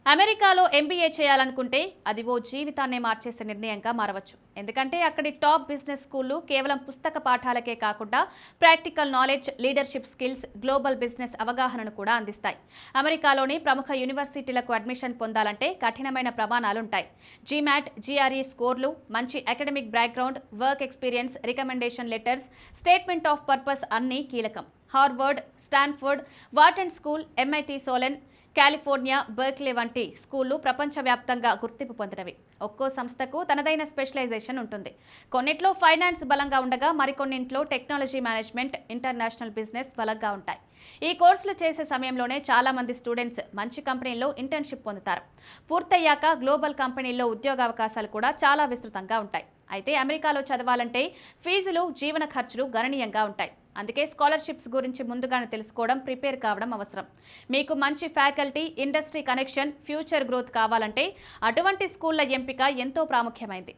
అమెరికాలో ఎంబీఏ చేయాలనుకుంటే అది ఓ జీవితాన్నే మార్చేసే నిర్ణయంగా మారవచ్చు. ఎందుకంటే అక్కడి టాప్ బిజినెస్ స్కూళ్లు కేవలం పుస్తక పాఠాలకే కాకుండా practical knowledge, leadership skills, global business అవగాహనను కూడా అందిస్తాయి. అమెరికాలోని ప్రముఖ యూనివర్సిటీలకు అడ్మిషన్ పొందాలంటే కఠినమైన ప్రమాణాలుంటాయి. జీమాట్, జీఆర్ఈ స్కోర్లు, మంచి academic background, work experience, recommendation letters, statement of purpose అన్నీ కీలకం. Harvard, Stanford, Wharton school, MIT swollen, California, Berkeley వంటి స్కూళ్లు ప్రపంచవ్యాప్తంగా గుర్తింపు పొందినవి. ఒక్కో సంస్థకు తనదైన స్పెషలైజేషన్ ఉంటుంది. కొన్నిట్లో ఫైనాన్స్ బలంగా ఉండగా మరికొన్నింట్లో టెక్నాలజీ మేనేజ్మెంట్, ఇంటర్నేషనల్ బిజినెస్ బలంగా ఉంటాయి. ఈ కోర్సులు చేసే సమయంలోనే చాలా మంది స్టూడెంట్స్ మంచి కంపెనీల్లో ఇంటర్న్షిప్ పొందుతారు. పూర్తయ్యాక గ్లోబల్ కంపెనీల్లో ఉద్యోగావకాశాలు కూడా చాలా విస్తృతంగా ఉంటాయి. అయితే అమెరికాలో చదవాలంటే ఫీజులు, జీవన ఖర్చులు గణనీయంగా ఉంటాయి. అందుకే స్కాలర్షిప్స్ గురించి ముందుగానే తెలుసుకోవడం, ప్రిపేర్ కావడం అవసరం. మీకు మంచి faculty, industry connection, future growth కావాలంటే అటువంటి స్కూళ్ల ఎంపిక ఎంతో ప్రాముఖ్యమైంది.